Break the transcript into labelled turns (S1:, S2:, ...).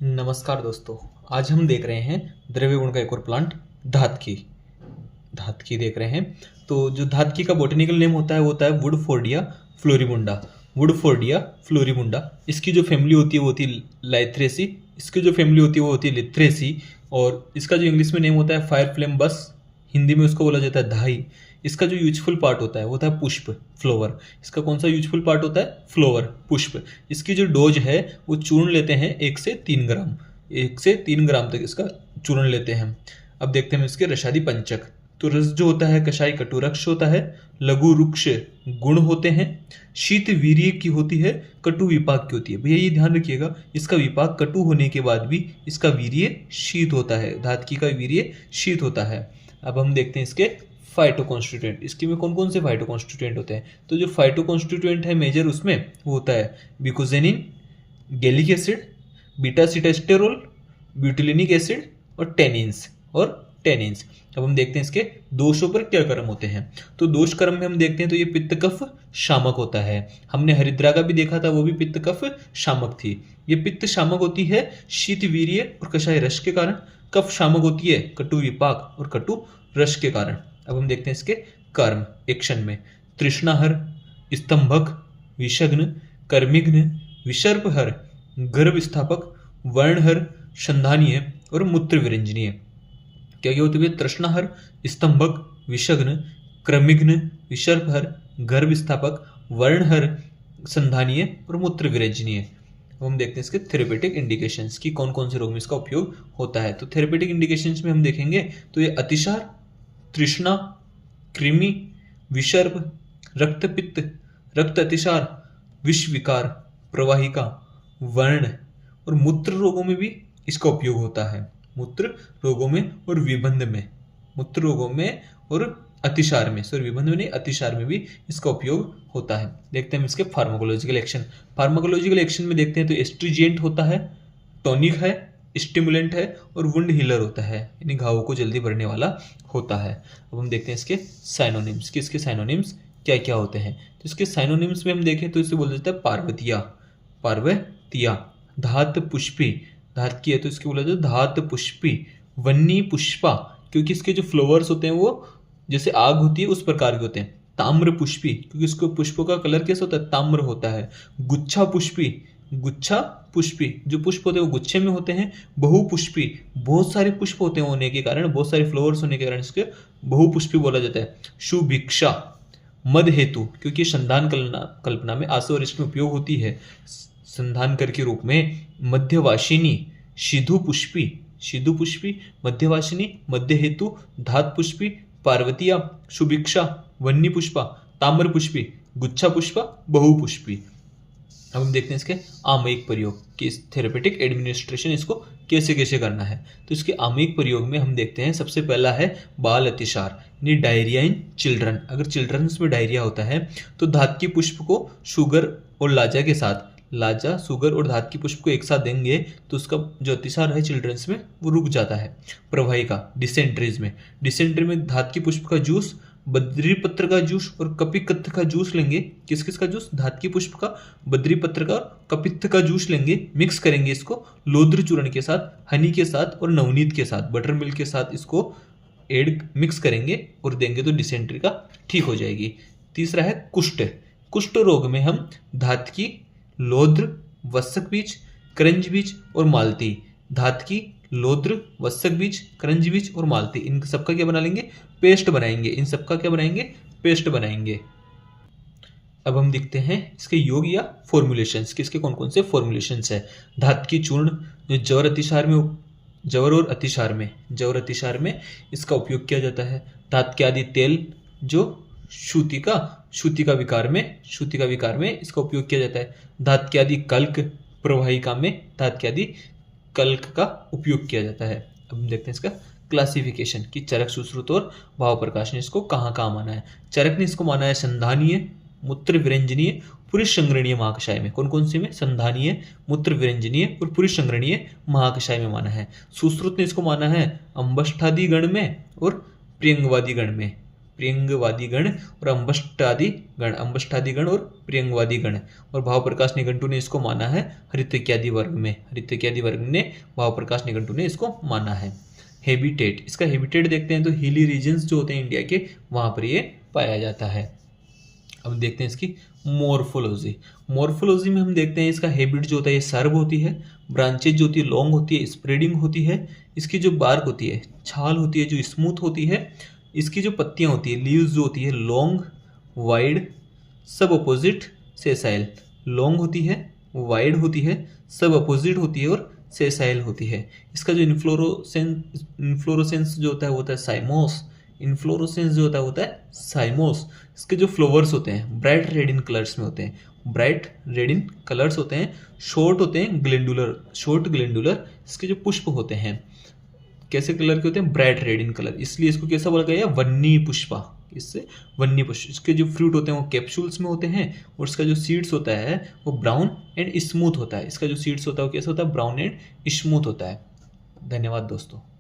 S1: नमस्कार दोस्तों। आज हम देख रहे हैं द्रव्य गुण का एक और प्लांट धातकी। धातकी देख रहे हैं। तो जो धातकी का बॉटनिकल नेम होता है वो होता है वुडफोर्डिया फ्लोरिबुंडा। वुडफोर्डिया फ्लोरिबुंडा। इसकी जो फैमिली होती है वो होती है लाइथ्रेसी। इसकी जो फैमिली होती है वो होती है लिथ्रेसी। और इसका जो इंग्लिश में नेम होता है फायर फ्लेम बस, हिंदी में उसको बोला जाता है धाई। इसका जो यूजफुल पार्ट होता है वो होता है पुष्प, फ्लोवर। इसका कौन सा यूजफुल पार्ट होता है? फ्लोवर, पुष्प। इसकी जो डोज है वो चूर्ण लेते हैं 1 से 3 ग्राम। 1 से 3 ग्राम तक इसका चूर्ण लेते हैं। अब देखते हैं इसके रसादी पंचक। तो रस जो होता है कषाय कटुरक्ष होता है, लघु रुक्ष गुण होते हैं, शीत वीर्य की होती है, कटु विपाक की होती है। भैया ये ध्यान रखिएगा, इसका विपाक कटु होने के बाद भी इसका वीर्य शीत होता है। धातकी का वीर्य शीत होता है। अब हम देखते हैं इसके फाइटो कॉन्स्टिट्यूएंट। इसके में कौन कौन से फाइटो कॉन्स्टिट्यूएंट होते हैं? तो जो फाइटो कॉन्स्टिट्यूएंट है मेजर उसमें वो होता है बिकोजेनिन, गैलिक एसिड, बीटा सिटास्टेरोल, ब्यूटिलिनिक एसिड और टेनिन्स। अब हम देखते हैं इसके दोषों पर क्या कर्म होते हैं। तो दोष कर्म में हम देखते हैं तो ये पित्त कफ शामक होता है। हमने हरिद्रा का भी देखा था, वो भी पित्त कफ शामक थी। ये पित्त शामक होती है शीत वीर्य और कषाय रस के कारण। कफ शामक होती है कटु विपाक और कटु रस के कारण। अब हम देखते हैं इसके कर्म एक्शन में। तृष्णाहर, स्तंभक, विषग्न, कर्मिघ्न, विसर्पहर, गर्भ स्थापक, वर्णहर, संधानीय और मूत्र विरंजनीय। क्या क्या होते हैं? तृष्णाहर, स्तंभक, विषग्न, क्रमिघ्न, विसर्पहर, गर्भ स्थापक, वर्णहर, संधानीय और मूत्र विरंजनीय। हम देखते हैं इसके थेरेपेटिक इंडिकेशंस की कौन कौन से रोग में इसका उपयोग होता है। तो थेरेपेटिक इंडिकेशंस में हम देखेंगे तो ये अतिसार, तृष्णा, कृमि, विसर्प, रक्तपित्त, रक्त अतिसार, विष विकार, प्रवाहिका, वर्ण और मूत्र रोगों में भी इसका उपयोग होता है। मूत्र रोगों में और विबंध में, मूत्र रोगों में और अतिसार में, सॉरी विबंध में नहीं, अतिसार में भी इसका उपयोग होता है। देखते हैं इसके फार्माकोलॉजिकल एक्शन। फार्माकोलॉजिकल एक्शन में देखते हैं तो एस्ट्रीजेंट होता है, टॉनिक है, स्टिमुलेंट है और वुंड हीलर होता है, यानी घावों को जल्दी भरने वाला होता है। अब हम देखते हैं इसके साइनोनिम्स कि इसके साइनोनिम्स क्या क्या होते हैं। तो इसके साइनोनिम्स में हम देखें तो इसे बोल देता है पार्वतिया, धात पुष्पी, धात की है तो इसके बोला जाता है धात पुष्पी, वन्नी पुष्पा, क्योंकि इसके जो फ्लावर्स होते हैं वो जैसे आग होती है उस प्रकार के होते हैं। ताम्र पुष्पी, क्योंकि इसको पुष्पों का कलर कैसा होता है? ताम्र होता है। गुच्छा पुष्पी, जो पुष्प होते हैं वो गुच्छे में होते हैं। बहुपुष्पी, बहुत सारे पुष्प होते हैं होने के कारण, बहुत सारे फ्लावर्स होने के कारण इसके बहुपुष्पी बोला जाता है। सुभिक्षा, मद हेतु, क्योंकि संधान कल्पना में आसो और इसमें उपयोग होती है संधान कर के रूप में। मध्यवासिनी, सिधु पुष्पी, मध्यवासिनी, मध्य हेतु, धात पुष्पी, पार्वतिया, सुभिक्षा, वन्नी पुष्पा, ताम्र पुष्पी, गुच्छा पुष्पा, बहुपुष्पी। अब हम देखते हैं इसके आमयिक प्रयोग कि इस थेरेपेटिक एडमिनिस्ट्रेशन इसको कैसे कैसे करना है। तो इसके आमयिक प्रयोग में हम देखते हैं सबसे पहला है बाल अतिसार, यानी डायरिया इन चिल्ड्रन। अगर चिल्ड्रंस में डायरिया होता है तो धातकी पुष्प को शुगर और लाजा के साथ, लाजा, शुगर और धातकी पुष्प को एक साथ देंगे तो उसका जो अतिसार है चिल्ड्रंस में वो रुक जाता है। प्रवाहिका, डिसेंट्री में धातकी पुष्प का जूस, बद्री पत्र का जूस और कपित्थ का जूस लेंगे। किस किस का जूस? धातकी पुष्प का, बद्री पत्र का, कपित्थ का जूस लेंगे। मिक्स करेंगे इसको लोद्र चूर्ण के साथ, हनी के साथ और नवनीत के साथ, बटर मिल्क के साथ इसको मिक्स करेंगे और देंगे तो डिसेंट्री का ठीक हो जाएगी। तीसरा है कुष्ठ रोग में हम धातकी, लोद्र, वस्सक बीज, करंज बीज और मालती, धातकी, लोद्र, वस्सक बीज, करंज बीज और मालती, इन सबका क्या बना लेंगे? पेस्ट बनाएंगे। इन सबका क्या बनाएंगे? पेस्ट बनाएंगे। अब हम देखते हैं इसके योग या फॉर्मुलेशंस, किसके कौन कौन से फॉर्मुलेशंस है। धातकी चूर्ण जो जवर और अतिसार में इसका उपयोग किया जाता है। धातकी आदि तेल जो शूतिका विकार में इसका उपयोग किया जाता है। धातकी आदि कल्क, प्रवाहिका में धातकी आदि कल्क का उपयोग किया जाता है। अब हम देखते हैं इसका क्लासिफिकेशन कि चरक, सुश्रुत और भाव प्रकाश ने इसको कहाँ कहाँ माना है। चरक ने इसको माना है संधानीय, मूत्र विरंजनीय, पुरुष संग्रणीय महाकषाय में। कौन कौन से में? संधानीय, मूत्र विरंजनीय और पुरुष संग्रणीय महाकषाय में माना है। सुश्रुत ने इसको माना है अंबष्ठादि गण में और प्रियंगवादी गण में। प्रियंगवादी गण और अंबष्टादि गण और प्रियंगवादी गण। और भाव प्रकाश निघंटू ने इसको माना है हरितक्यादि वर्ग में। हरितक्यादि वर्ग ने भाव प्रकाश निघंटू ने इसको माना है। हैबिटेट, इसका हैबिटेट देखते हैं तो हिली रीजन्स जो होते हैं इंडिया के, वहां पर ये पाया जाता है। अब देखते हैं इसकी मॉर्फोलॉजी। मॉर्फोलॉजी में हम देखते हैं इसका हैबिट जो होता है ये सर्व होती है, ब्रांचेज जो होती है लॉन्ग होती है, स्प्रेडिंग होती है, इसकी जो बार्क होती है, छाल होती है जो स्मूथ होती है, इसकी जो पत्तियां होती है, लीव्स जो होती है लॉन्ग, वाइड, सब अपोजिट, सेसाइल। लॉन्ग होती है, वाइड होती है, सब अपोजिट होती है और सेसाइल होती है। इसका जो इन्फ्लोरोसेंस जो होता है साइमोस। इन्फ्लोरोसेंस जो होता है साइमोस। इसके जो फ्लावर्स होते हैं ब्राइट रेड इन कलर्स में होते हैं, ब्राइट रेड इन कलर्स होते हैं, शॉर्ट होते हैं, ग्लैंडुलर, शॉर्ट ग्लैंडुलर। इसके जो पुष्प होते हैं कैसे कलर के होते हैं, ब्राइट रेड इन कलर, इसलिए इसको कैसा बोला गया, वन्नी पुष्पा। इससे वन्नी पुष्प। इसके जो फ्रूट होते हैं वो कैप्सूल्स में होते हैं और इसका जो सीड्स होता है वो ब्राउन एंड स्मूथ होता है। इसका जो सीड्स होता है वो कैसा होता है, ब्राउन एंड स्मूथ होता है। धन्यवाद दोस्तों।